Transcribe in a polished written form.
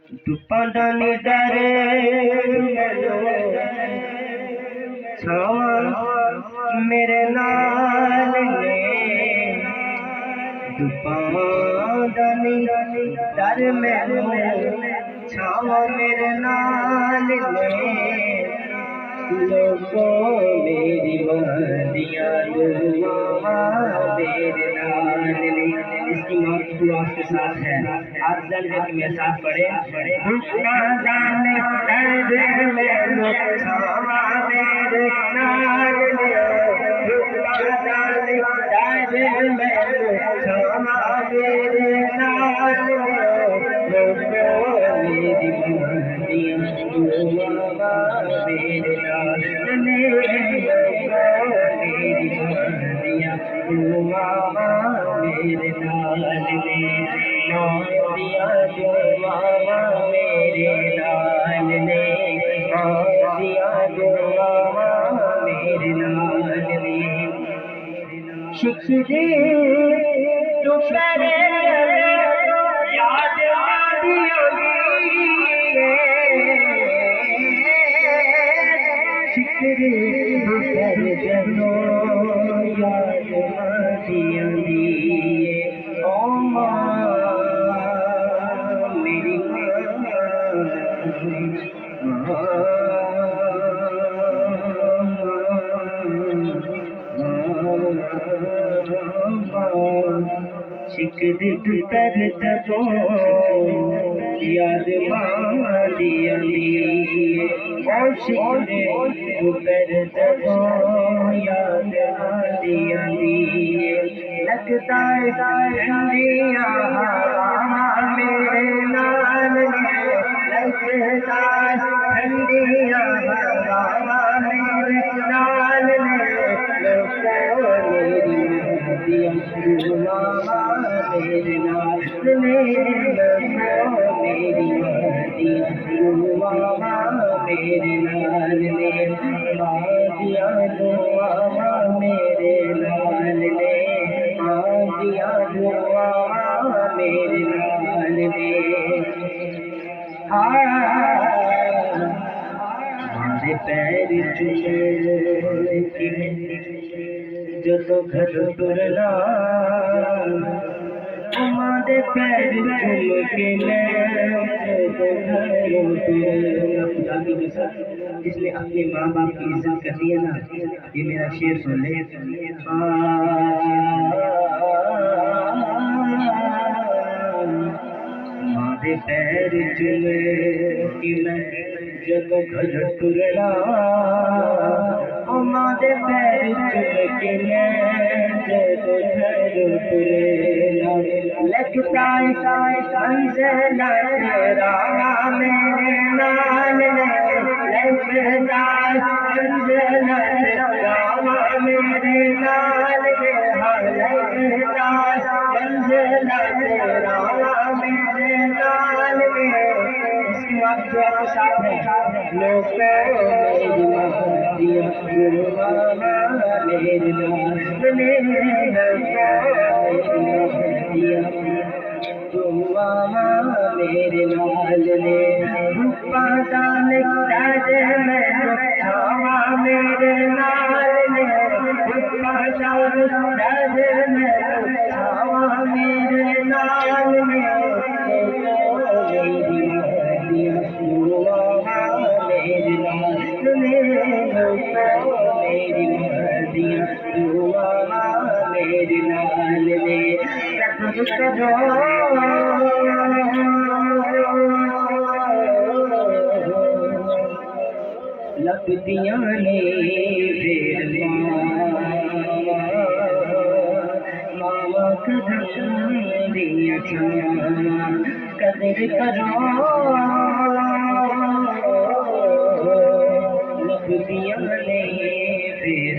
दुपदानी डरे छावा मेरे नाल ने दुपदानी डर मैनू छावा मेरे नाल ने लोगों मेरी वादियां दुआ मेरे नाल ने। इसकी मौत दुआ के साथ है। आप जल के मेरे साथ पढ़े दुपदानी डर मैनू छावा मेरे नाल ने दुपदानी डर मैनू छावा मेरे नाल ने लोगों मेरी वादियां दुआ मेरे नाल ने मेरी वादियां दुआ मेरे नाल ने वादियां दुआ मेरे नाल ने वादियां दुआ मेरे नाल ने शुक्र तू करे याद आदियों शुक्र कर जनो याद आदियों ओ माँ मेरी शिक्र कर जनो याद आदियों ओ शिक्र कर जनो याद आदियों लगता है ठंडियां हवा मेरे नाल लगता है ठंडियां हवा मेरे नाल मेरी दुआ मेरे नाल मेरी दुआ मेरे नाल वादियां दुआ मेरे नाल वादियां दुआ मेरे नाल हमारे पैर चुमे जो घर तुरना हमारे पैर चुम के जिसने अपने माँ बाप की इज्जत कर दी है ना, ये मेरा शेर सुन ले। हमारे पैर चुमे कि मैं जब घर तुरना हमारे पैर चुम के मैं जब घर तुरना लगता है मंज़िला तेरा मेरे नाल लगता है मंज़िला तेरा मेरे नाल लगता है मंज़िला तेरा मेरे नाल इसकी बात जो आपके साथ है लोगों मेरी वादियां दुआ मेरे नाल दुआ मेरे नाल ने दुपदान डर मैनू छावा मेरे नाल ने दुपदान डर मैनू छावा मेरे नाल ने मेरी वादियां दुआ मेरे नाल मेरी वादियां दुआ मेरे नाल ने लगदियां ने फिर मावा कदरियां कदर करो लगदियां ने फिर